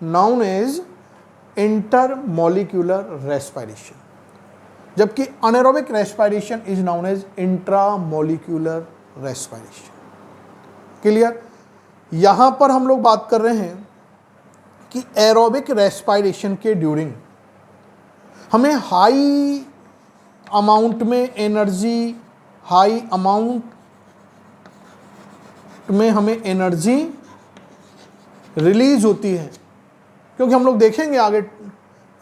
known as intermolecular respiration, जबकि anaerobic respiration is known as intramolecular respiration. Clear? यहां पर हम लोग बात कर रहे हैं कि एरोबिक रेस्पिरेशन के ड्यूरिंग हमें हाई अमाउंट में एनर्जी, हाई अमाउंट में हमें एनर्जी रिलीज होती है, क्योंकि हम लोग देखेंगे आगे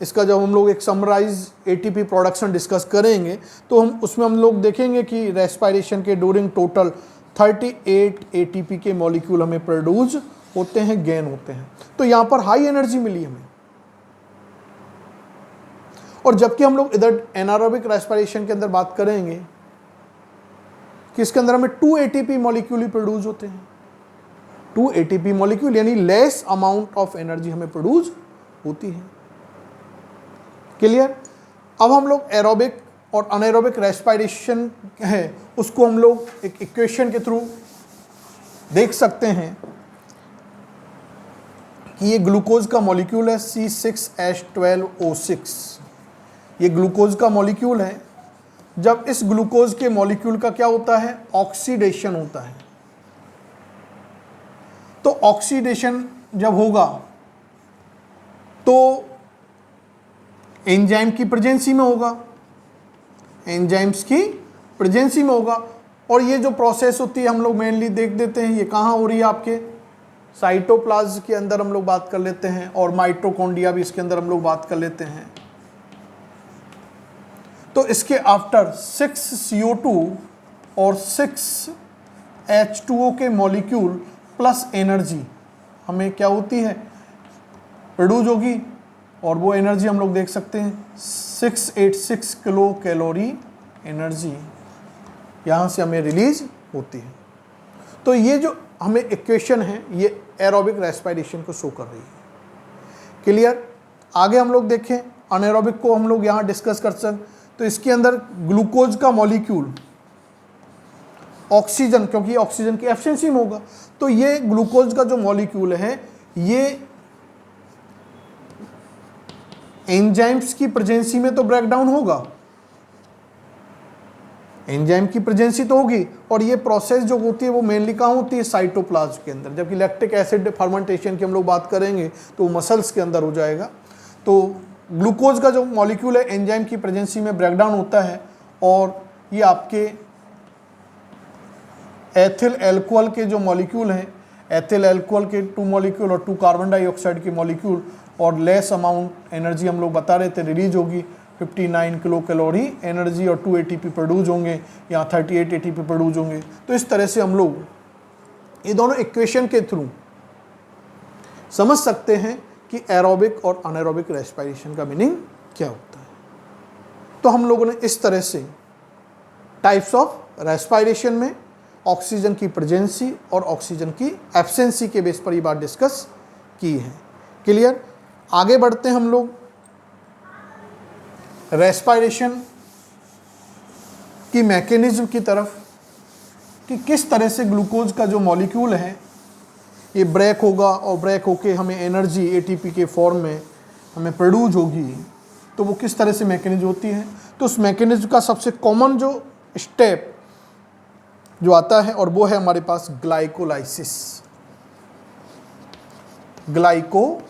इसका, जब हम लोग एक समराइज एटीपी प्रोडक्शन डिस्कस करेंगे तो हम उसमें हम लोग देखेंगे कि रेस्पिरेशन के ड्यूरिंग टोटल 38 एटीपी के मॉलिक्यूल हमें प्रोड्यूस होते हैं, गेन होते हैं। तो यहाँ पर हाई एनर्जी मिली हमें। और जबकि हम लोग इधर एनारोबिक रेस्पिरेशन के अंदर बात करेंगे कि इसके अंदर हमें 2 एटीपी मॉलिक्यूल ही प्रोड्यूस होते हैं। 2 एटीपी मॉलिक्यूल यानी लेस अमाउंट ऑफ एनर्जी हमें प्रोड्यूस होती है। क्लियर? अब हम लोग एरोबिक और अनएरोबिक रेस्पिरेशन है उसको हम लोग एक इक्वेशन के थ्रू देख सकते हैं कि ये ग्लूकोज का मॉलिक्यूल है C6H12O6। ये ग्लूकोज का मॉलिक्यूल है। जब इस ग्लूकोज के मॉलिक्यूल का क्या होता है? ऑक्सीडेशन होता है। तो ऑक्सीडेशन जब होगा तो एंजाइम की प्रेजेंसी में होगा, एंजाइम्स की प्रेजेंसी में होगा। और ये जो प्रोसेस होती है हम लोग मेनली देख देते हैं, ये कहाँ हो रही है? आपके साइटोप्लाज्म के अंदर हम लोग बात कर लेते हैं, और माइटोकॉन्ड्रिया भी इसके अंदर हम लोग बात कर लेते हैं। तो इसके आफ्टर 6CO2 और 6H2O के मॉलिक्यूल प्लस एनर्जी हमें क्या होती है? प्रोड्यूस होगी। और वो एनर्जी हम लोग देख सकते हैं 686 किलो कैलोरी एनर्जी यहाँ से हमें रिलीज होती है। तो ये जो हमें इक्वेशन है ये एरोबिक रेस्पिरेशन को शो कर रही है। क्लियर? आगे हम लोग देखें अनएरोबिक को हम लोग यहाँ डिस्कस कर सकते। तो इसके अंदर ग्लूकोज का मॉलिक्यूल ऑक्सीजन, क्योंकि ऑक्सीजन की एफिशिएंसी में होगा, तो ये ग्लूकोज का जो मॉलिक्यूल है ये एंजाइम्स की प्रेजेंसी में तो ब्रेक डाउन होगा, एंजाइम की प्रेजेंसी तो होगी। और ये प्रोसेस जो होती है वो मेनली कहाँ होती है? साइटोप्लाज्म के अंदर। जबकि लैक्टिक एसिड फर्मेंटेशन की हम लोग बात करेंगे तो मसल्स के अंदर हो जाएगा। तो ग्लूकोज का जो मॉलिक्यूल है एंजाइम की प्रेजेंसी में ब्रेक डाउन होता है, और ये आपके एथिल एल्कोहल के जो मॉलिक्यूल हैं, एथिल एल्कोहल के 2 मॉलिक्यूल और 2 कार्बन डाइऑक्साइड के मॉलिक्यूल, और लेस अमाउंट एनर्जी हम लोग बता रहे थे रिलीज होगी 59 किलो कैलोरी एनर्जी, और 2 एटीपी प्रोड्यूस होंगे, यहाँ 38 एटीपी प्रोड्यूस होंगे। तो इस तरह से हम लोग ये दोनों इक्वेशन के थ्रू समझ सकते हैं कि एरोबिक और अनएरोबिक रेस्पिरेशन का मीनिंग क्या होता है। तो हम लोगों ने इस तरह से टाइप्स ऑफ रेस्पिरेशन में ऑक्सीजन की प्रेजेंसी और ऑक्सीजन की एब्सेंसी के बेस पर ये बात डिस्कस की है। क्लियर? आगे बढ़ते हैं हम लोग रेस्पिरेशन की मैकेनिज्म की तरफ, कि किस तरह से ग्लूकोज का जो मॉलिक्यूल है ये ब्रेक होगा, और ब्रेक होके हमें एनर्जी एटीपी के फॉर्म में हमें प्रोड्यूस होगी। तो वो किस तरह से मैकेनिज्म होती है? तो उस मैकेनिज्म का सबसे कॉमन जो स्टेप जो आता है और वो है हमारे पास ग्लाइकोलाइसिस। ग्लाइकोलाइसिस,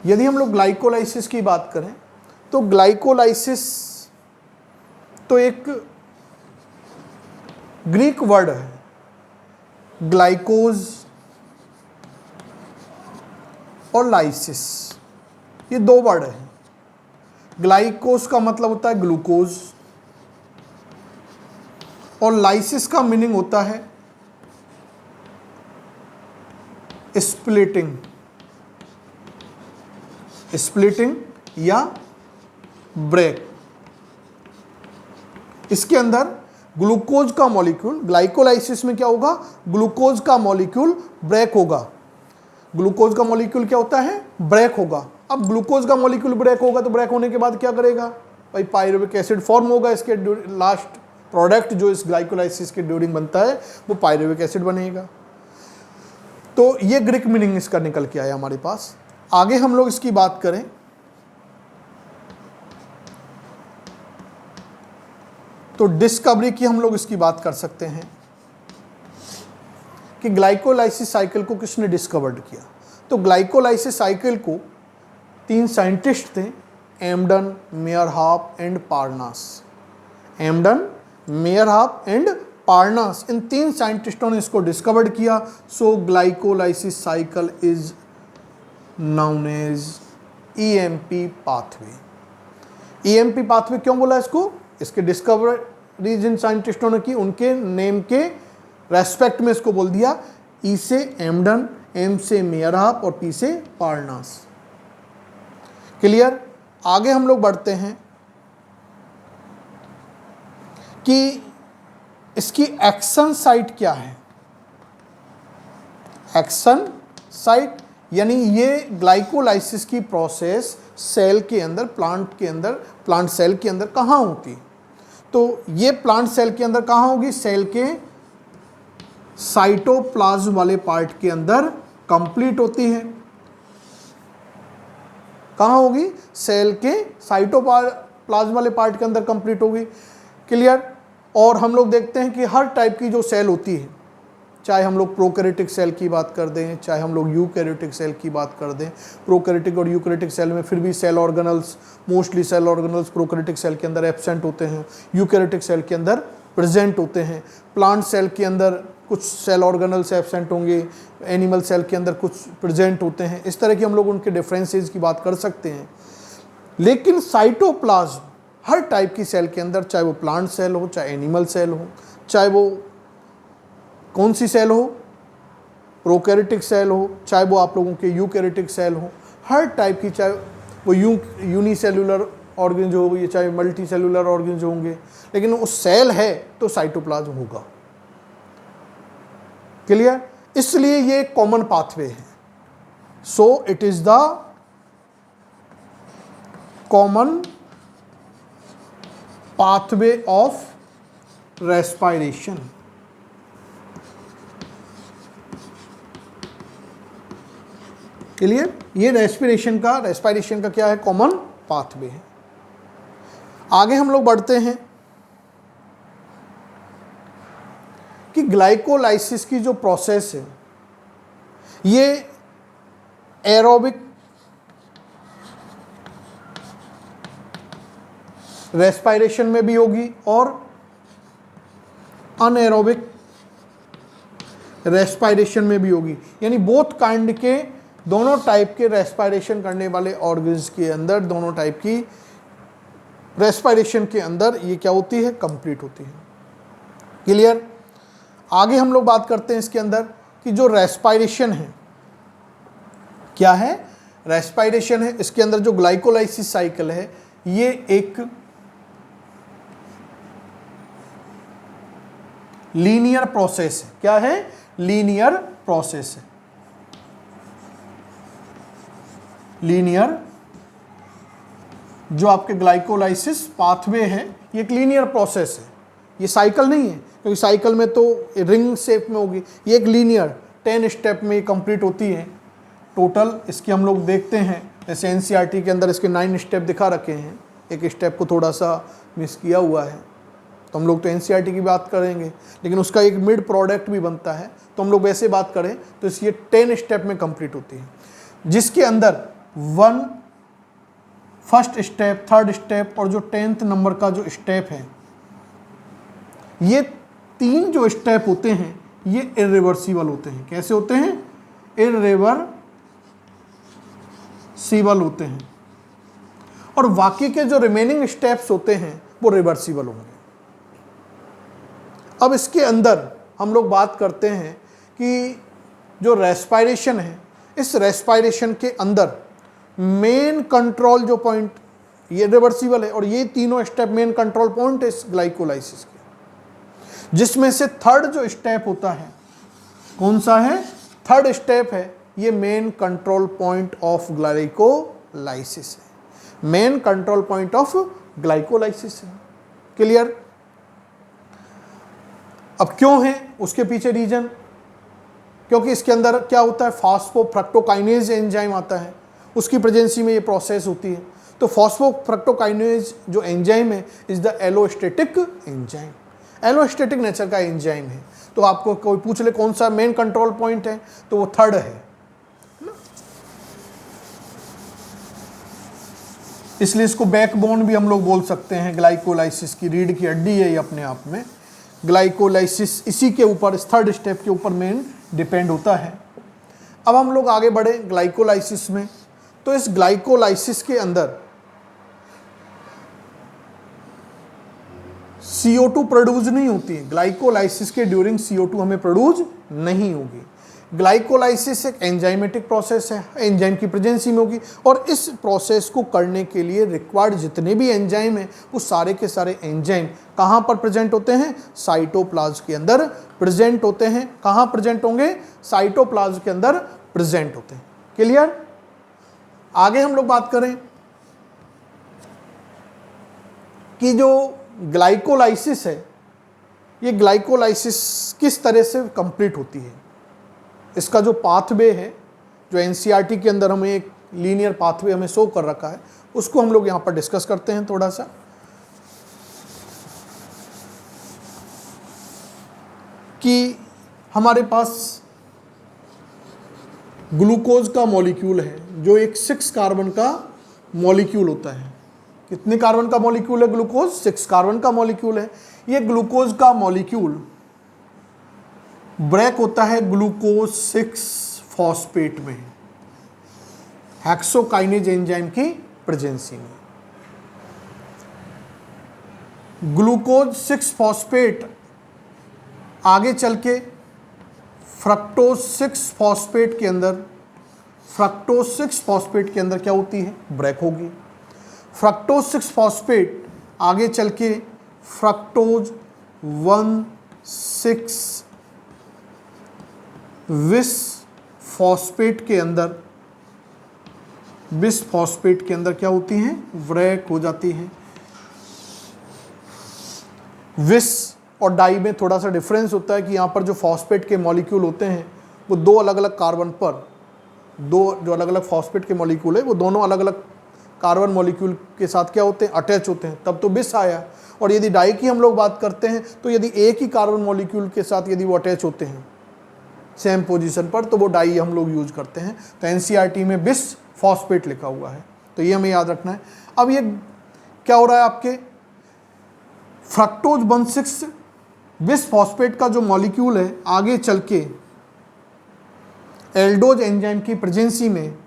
यदि हम लोग ग्लाइकोलाइसिस की बात करें तो ग्लाइकोलाइसिस तो एक ग्रीक वर्ड है। ग्लाइकोज और लाइसिस, ये 2 वर्ड हैं। ग्लाइकोज का मतलब होता है ग्लूकोज, और लाइसिस का मीनिंग होता है स्प्लिटिंग, स्प्लिटिंग या ब्रेक। इसके अंदर ग्लूकोज का मॉलिक्यूल, ग्लाइकोलाइसिस में क्या होगा? ग्लूकोज का मॉलिक्यूल ब्रेक होगा। ग्लूकोज का मॉलिक्यूल क्या होता है? ब्रेक होगा। अब ग्लूकोज का मॉलिक्यूल ब्रेक होगा तो ब्रेक होने के बाद क्या करेगा भाई, पायरुविक एसिड फॉर्म होगा, इसके लास्ट प्रोडक्ट जो इस ग्लाइकोलाइसिस के ड्यूरिंग बनता है वो पायरुविक एसिड बनेगा। तो ये ग्रीक मीनिंग इसका निकल के आया हमारे पास। आगे हम लोग इसकी बात करें तो डिस्कवरी की हम लोग इसकी बात कर सकते हैं कि ग्लाइकोलाइसिस साइकिल को किसने डिस्कवर्ड किया। तो ग्लाइकोलाइसिस साइकिल को 3 साइंटिस्ट थे, एम्डन, मेयरहाफ एंड पार्नास। एम्डन, मेयरहाफ एंड पार्नास, इन 3 साइंटिस्टों ने इसको डिस्कवर्ड किया। So glycolysis cycle is known as EMP pathway. EMP pathway क्यों बोला इसको, इसके डिस्कवरी जिन साइंटिस्टों ने की उनके नेम के रेस्पेक्ट में इसको बोल दिया। ई से एम्डन, एम से मेयरहाफ और पी से पार्नास। क्लियर। आगे हम लोग बढ़ते हैं कि इसकी एक्शन साइट क्या है। एक्शन साइट यानी ये ग्लाइकोलाइसिस की प्रोसेस सेल के अंदर, प्लांट के अंदर, प्लांट सेल के अंदर कहाँ होती है। तो ये प्लांट सेल के अंदर कहाँ होगी, सेल के साइटोप्लाज्म वाले पार्ट के अंदर कंप्लीट होती है। कहाँ होगी, सेल के साइटोप्लाज्म वाले पार्ट के अंदर कंप्लीट होगी। क्लियर। और हम लोग देखते हैं कि हर टाइप की जो सेल होती है, चाहे हम लोग प्रोकैरियोटिक सेल की बात कर दें, चाहे हम लोग यूकैरियोटिक सेल की बात कर दें, प्रोकैरियोटिक और यूकैरियोटिक सेल में फिर भी cell organelles, mostly cell organelles prokaryotic cell के अंदर एब्सेंट होते हैं, यूकैरियोटिक सेल के अंदर प्रेजेंट होते हैं। प्लांट सेल के अंदर कुछ सेल ऑर्गेनल्स एब्सेंट होंगे, एनिमल सेल के अंदर कुछ प्रेजेंट होते हैं। इस तरह की हम लोग उनके डिफरेंसेस की बात कर सकते हैं। लेकिन साइटोप्लाज्म हर टाइप की सेल के अंदर, चाहे वो प्लांट सेल हो, चाहे एनिमल सेल हो, चाहे वो कौन सी सेल हो, प्रोकैरियोटिक सेल हो, चाहे वो आप लोगों के यूकैरियोटिक सेल हो, हर टाइप की, चाहे वो यूनिसेल्यूलर ऑर्गेन जो होगी, चाहे मल्टी सेल्यूलर ऑर्गेन जो होंगे, लेकिन वो सेल है तो साइटोप्लाज्म होगा। क्लियर। इसलिए ये कॉमन पाथवे है। So it is the common pathway of respiration. Clear. ये रेस्पिरेशन का क्या है, कॉमन पाथवे है। आगे हम लोग बढ़ते हैं कि ग्लाइकोलाइसिस की जो प्रोसेस है ये एरोबिक रेस्पिरेशन में भी होगी और अनएरोबिक रेस्पिरेशन में भी होगी। यानी बोथ काइंड के, दोनों टाइप के रेस्पिरेशन करने वाले ऑर्गन्स के अंदर, दोनों टाइप की रेस्पिरेशन के अंदर ये क्या होती है, कंप्लीट होती है। क्लियर। आगे हम लोग बात करते हैं इसके अंदर कि जो रेस्पिरेशन है क्या है, रेस्पिरेशन है, इसके अंदर जो ग्लाइकोलाइसिस साइकिल है ये एक लीनियर प्रोसेस है। क्या है, लीनियर प्रोसेस है। लीनियर जो आपके ग्लाइकोलाइसिस पाथवे है ये एक लीनियर प्रोसेस है, ये साइकिल नहीं है, क्योंकि साइकिल में तो रिंग शेप में होगी। ये एक लीनियर 10 स्टेप में कंप्लीट होती है टोटल। इसके हम लोग देखते हैं जैसे एनसीईआरटी के अंदर इसके 9 स्टेप दिखा रखे हैं, एक स्टेप को थोड़ा सा मिस किया हुआ है, तो हम लोग तो एनसीईआरटी की बात करेंगे, लेकिन उसका एक मिड प्रोडक्ट भी बनता है, तो हम लोग वैसे बात करें तो ये 10 स्टेप में कंप्लीट होती है, जिसके अंदर 1 फर्स्ट स्टेप, 3rd स्टेप और जो 10th नंबर का जो स्टेप है, ये 3 जो स्टेप होते हैं ये इरिवर्सिबल होते हैं। कैसे होते हैं, इरिवर्सिबल होते हैं। और बाकी के जो रिमेनिंग स्टेप्स होते हैं वो रिवर्सिबल होंगे। अब इसके अंदर हम लोग बात करते हैं कि जो रेस्पिरेशन है, इस रेस्पिरेशन के अंदर मेन कंट्रोल जो पॉइंट, ये रिवर्सिबल है और ये तीनों स्टेप मेन कंट्रोल पॉइंट है इस ग्लाइकोलाइसिस के, जिसमें से 3rd जो स्टेप होता है, कौन सा है, 3rd स्टेप है, ये main control point of glycolysis glycolysis है, main control point of glycolysis है। क्लियर? अब क्यों है उसके पीछे रीजन, क्योंकि इसके अंदर क्या होता है, फॉस्फोफ्रक्टोकाइनेज एंजाइम आता है, उसकी प्रेजेंसी में ये प्रोसेस होती है। तो फॉस्फोफ्रक्टोकाइनेज जो एंजाइम है is the allosteric enzyme, allosteric nature का एंजाइम है। तो आपको कोई पूछ ले कौन सा मेन कंट्रोल पॉइंट है, तो वो थर्ड है। इसलिए इसको बैकबोन भी हम लोग बोल सकते हैं, ग्लाइकोलाइसिस की रीढ़ की हड्डी है ये अपने आप में। ग्लाइकोलाइसिस इसी के ऊपर, इस थर्ड स्टेप के ऊपर मेन डिपेंड होता है। अब हम लोग आगे बढ़े ग्लाइकोलाइसिस में। तो इस ग्लाइकोलाइसिस के अंदर CO2 प्रोड्यूस नहीं होती है, ग्लाइकोलाइसिस के ड्यूरिंग CO2 हमें प्रोड्यूस नहीं होगी। ग्लाइकोलाइसिस एक एंजाइमेटिक प्रोसेस है, एंजाइम की प्रेजेंसी में होगी, और इस प्रोसेस को करने के लिए रिक्वायर्ड जितने भी एंजाइम हैं वो सारे के सारे एंजाइम कहाँ पर प्रेजेंट होते हैं, साइटोप्लाज्म के अंदर प्रेजेंट होते हैं। कहाँ प्रेजेंट होंगे, साइटोप्लाज्म के अंदर प्रेजेंट होते हैं। क्लियर? आगे हम लोग बात करें कि जो ग्लाइकोलाइसिस है, ये ग्लाइकोलाइसिस किस तरह से कंप्लीट होती है, इसका जो पाथवे है, जो NCERT के अंदर हमें एक लीनियर पाथवे हमें शो कर रखा है, उसको हम लोग यहाँ पर डिस्कस करते हैं थोड़ा सा। कि हमारे पास ग्लूकोज का मॉलिक्यूल है जो एक 6 कार्बन का मॉलिक्यूल होता है। कितने कार्बन का मॉलिक्यूल है ग्लूकोज? 6 कार्बन का मॉलिक्यूल है। ये ग्लूकोज का मॉलिक्यूल ब्रेक होता है ग्लूकोज 6 फॉस्फेट में, हेक्सोकाइनेज एंजाइम की प्रेजेंसी में। ग्लूकोज 6 फॉस्फेट आगे चल के फ्रक्टोज 6 फॉस्फेट के अंदर, फ्रक्टोज 6 फॉस्फेट के अंदर क्या होती है, ब्रेक होगी। फ्रक्टोज 6 फॉस्फेट आगे चल के फ्रक्टोज 1,6 विस फॉस्फेट के अंदर, बिस फॉस्फेट के अंदर क्या होती हैं, ब्रेक हो जाती हैं। विस और डाई में थोड़ा सा डिफरेंस होता है कि यहाँ पर जो फॉस्फेट के मॉलिक्यूल होते हैं वो दो अलग अलग कार्बन पर, दो जो अलग अलग फॉस्फेट के मॉलिक्यूल है वो दोनों अलग अलग कार्बन मॉलिक्यूल के साथ क्या होते हैं, अटैच होते हैं, तब तो बिस आया। और यदि डाई की हम लोग बात करते हैं तो यदि एक ही कार्बन मॉलिक्यूल के साथ यदि वो अटैच होते हैं सेम पोजीशन पर, तो वो डाई हम लोग यूज करते हैं। तो NCERT में बिस फॉस्फेट लिखा हुआ है, तो ये हमें याद रखना है। अब ये क्या हो रहा है, आपके फ्रक्टोज 1,6 बिस फॉस्फेट का जो मॉलिक्यूल है आगे चल के एल्डोज एंजाइम की प्रेजेंसी में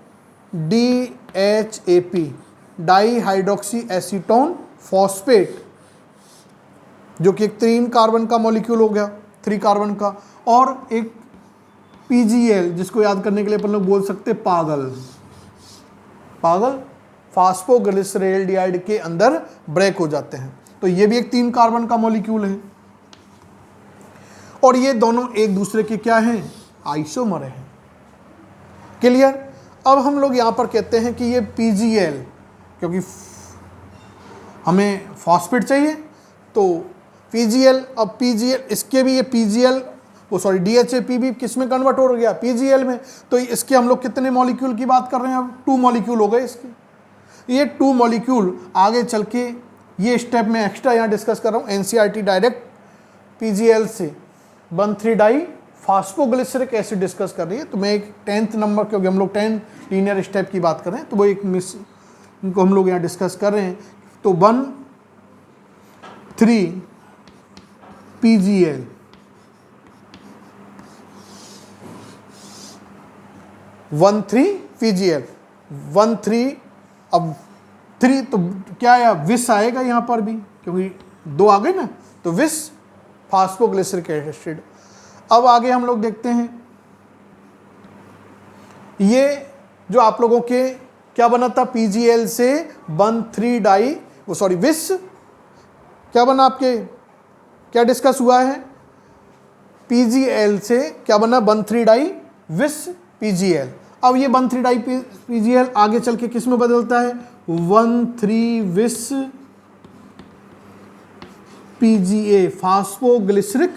DHAP, di hydroxy acetone phosphate, जो कि एक 3 कार्बन का मॉलिक्यूल हो गया, 3 कार्बन का, और एक PGL जिसको याद करने के लिए अपन लोग बोल सकते पागल, फास्फोग्लिसरेल्डिहाइड के अंदर ब्रेक हो जाते हैं। तो ये भी एक 3 कार्बन का मॉलिक्यूल है, और ये दोनों एक दूसरे के क्या हैं, आइसोमर हैं। क्लियर? अब हम लोग यहाँ पर कहते हैं कि ये PGL, क्योंकि हमें फॉस्फेट चाहिए तो PGL, अब PGL इसके भी ये PGL DHAP भी किस में कन्वर्ट हो गया, PGL में। तो इसके हम लोग कितने मॉलिक्यूल की बात कर रहे हैं, अब 2 मॉलिक्यूल हो गए इसके। ये 2 मॉलिक्यूल आगे चल के, ये स्टेप में एक्स्ट्रा यहाँ डिस्कस कर रहा हूँ, NCERT डायरेक्ट PGL से 1,3 डाई फास्फोग्लिसरिक एसिड डिस्कस कर रही है। तो मैं एक 10th नंबर, क्योंकि हम लोग 10 लीनियर स्टेप की बात कर रहे हैं, तो वो एक मिस इनको हम लोग यहाँ डिस्कस कर रहे हैं। तो 1,3 PGL, 1,3 PGL, 1,3, अब 3 तो क्या आया, विस आएगा यहाँ पर भी, क्योंकि 2 आ गए ना, तो विस फास्फोग्लिसरिक एसिड। अब आगे हम लोग देखते हैं, ये जो आप लोगों के क्या बना था, PGL से 1,3 डाई, विस क्या बना, आपके क्या डिस्कस हुआ है, PGL से क्या बना, 1,3 डाई विस PGL। अब ये 1,3 डाई PgL आगे चल के किस में बदलता है, 1,3 विस PGA फास्फोग्लिसरिक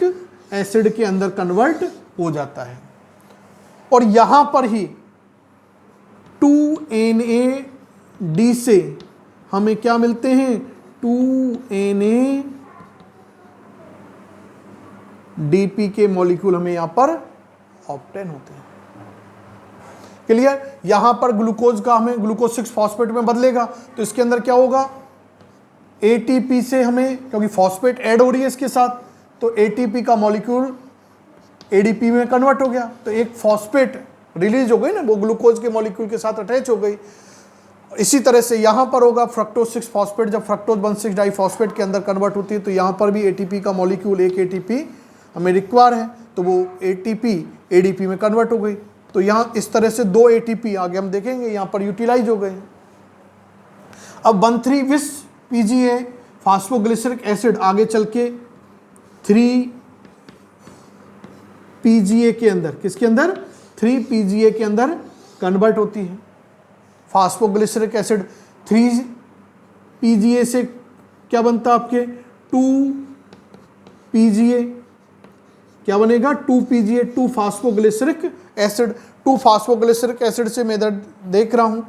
एसिड के अंदर कन्वर्ट हो जाता है। और यहां पर ही 2NAD से हमें क्या मिलते हैं, 2NADP के मॉलिक्यूल हमें यहां पर ऑब्टेन होते हैं। क्लियर। यहां पर ग्लूकोज का हमें ग्लूकोज 6 फॉस्फेट में बदलेगा तो इसके अंदर क्या होगा, ATP से हमें, क्योंकि फॉस्फेट ऐड हो रही है इसके साथ, तो ATP का मॉलिक्यूल ADP में कन्वर्ट हो गया, तो एक फॉस्फेट रिलीज हो गई ना, वो ग्लूकोज के मॉलिक्यूल के साथ अटैच हो गई। इसी तरह से यहां पर होगा फ्रक्टोज 6 फॉस्फेट, जब फ्रक्टोज 1,6 डाइफॉस्फेट के अंदर कन्वर्ट होती है तो यहां पर भी ATP का मॉलिक्यूल, एक ATP हमें रिक्वायर है, तो वो ATP ADP में कन्वर्ट हो गई। तो यहां इस तरह से 2 ATP आगे हम देखेंगे यहां पर यूटिलाइज हो गए। अब 1,3 विस PGA फास्फोग्लिसरिक एसिड आगे चल के 3 PGA के अंदर, किसके अंदर, 3 PGA के अंदर कन्वर्ट होती है। फास्फोग्लिसरिक एसिड 3 PGA से क्या बनता है आपके, 2 PGA, क्या बनेगा, 2 PGA, 2 phosphoglyceric acid. 2 phosphoglyceric acid से मैं इधर देख रहा हूं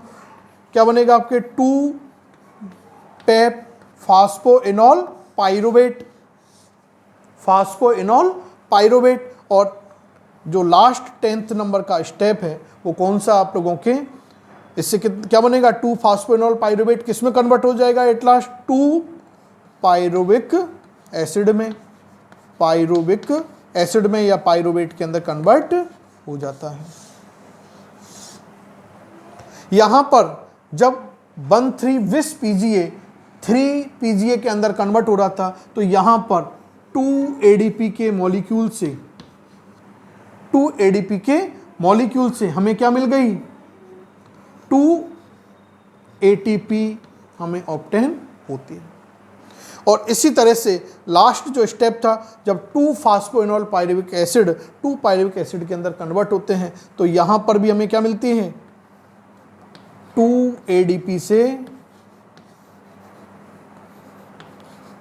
क्या बनेगा आपके, 2 पेप फास्फोइनॉल पाइरुवेट, फास्फोइनॉल पाइरुवेट। और जो लास्ट 10th नंबर का स्टेप है वो कौन सा आप लोगों के, इससे क्या बनेगा, 2 फास्फोइनॉल पाइरुवेट किस में कन्वर्ट हो जाएगा एट लास्ट, 2 पाइरुविक एसिड में, पाइरुविक एसिड में या पाइरुवेट के अंदर कन्वर्ट हो जाता है। यहां पर जब 1,3 विस PGA 3 PGA के अंदर कन्वर्ट हो रहा था तो यहां पर 2 ADP के मॉलिक्यूल से, 2 ADP के मॉलिक्यूल से हमें क्या मिल गई, 2 ATP हमें ऑब्टेन होती है। और इसी तरह से लास्ट जो स्टेप था, जब 2 फास्फोइनॉल पाइरुविक एसिड 2 पाइरुविक एसिड के अंदर कन्वर्ट होते हैं तो यहां पर भी हमें क्या मिलती है, 2 ADP से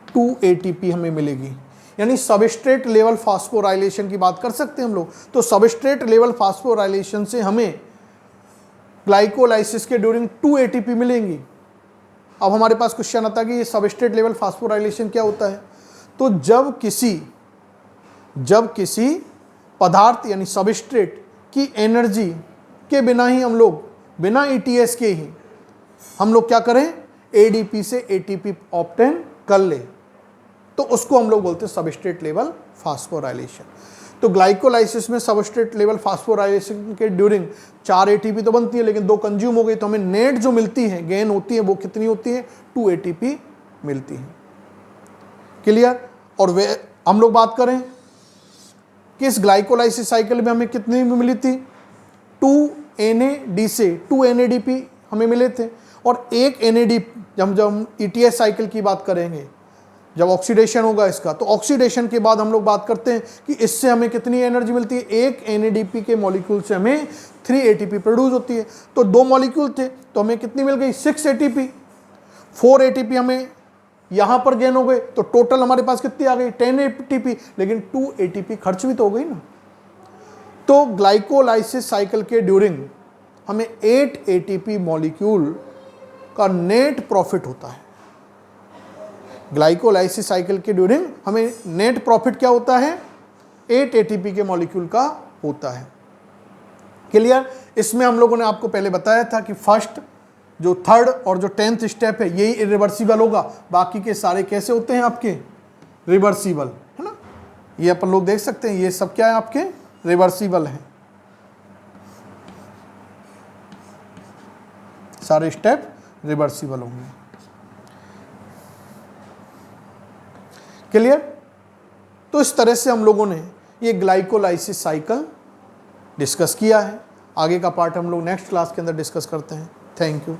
2 ATP हमें मिलेगी। यानी सबस्ट्रेट लेवल फास्फोराइलेशन की बात कर सकते हैं हम लोग। तो सबस्ट्रेट लेवल फास्फोराइलेशन से हमें ग्लाइकोलाइसिस के ड्यूरिंग 2 ATP मिलेंगी। अब हमारे पास क्वेश्चन आता है कि ये सबस्ट्रेट लेवल फास्फोराइलेशन क्या होता है। तो जब किसी पदार्थ यानी सबस्ट्रेट की एनर्जी के बिना ही हम लोग, बिना ETS के ही हम लोग क्या करें, ADP से ATP ऑब्टेन कर ले, तो उसको हम लोग बोलते हैं सबस्ट्रेट लेवल फास्फोराइलेशन। तो ग्लाइकोलाइसिस में सबस्ट्रेट लेवल फास्फोराइलेशन के ड्यूरिंग 4 ATP तो बनती है, लेकिन 2 कंज्यूम हो गई, तो हमें नेट जो मिलती है, गेन होती है, वो कितनी होती है, 2 ATP मिलती है। क्लियर। और वे हम लोग बात करें किस ग्लाइकोलाइसिस साइकिल में हमें कितनी मिली थी, 2 NAD से 2 NADP हमें मिले थे। और एक NAD जब हम ETS साइकिल की बात करेंगे, जब ऑक्सीडेशन होगा इसका, तो ऑक्सीडेशन के बाद हम लोग बात करते हैं कि इससे हमें कितनी एनर्जी मिलती है, एक NADP के मॉलिक्यूल से हमें 3 ATP प्रोड्यूस होती है। तो 2 मॉलिक्यूल थे तो हमें कितनी मिल गई, 6 ATP। 4 ATP हमें यहां पर गेन हो गए, तो टोटल हमारे पास कितनी आ गई, 10 ATP। लेकिन 2 ATP खर्च भी तो हो गई ना। तो ग्लाइकोलाइसिस साइकिल के ड्यूरिंग हमें 8 ATP मॉलिक्यूल का नेट प्रॉफिट होता है। ग्लाइकोलाइसिस साइकिल के ड्यूरिंग हमें नेट प्रॉफिट क्या होता है, 8 ATP के मॉलिक्यूल का होता है। क्लियर। इसमें हम लोगों ने आपको पहले बताया था कि फर्स्ट जो 3rd और जो 10th स्टेप है यही इरिवर्सिबल होगा, बाकी के सारे कैसे होते हैं आपके, रिवर्सिबल, है ना। ये अपन लोग देख सकते हैं, ये सब क्या है आपके, रिवर्सिबल है, सारे स्टेप रिवर्सिबल होंगे। क्लियर। तो इस तरह से हम लोगों ने ये ग्लाइकोलाइसिस साइकिल डिस्कस किया है। आगे का पार्ट हम लोग नेक्स्ट क्लास के अंदर डिस्कस करते हैं। Thank you.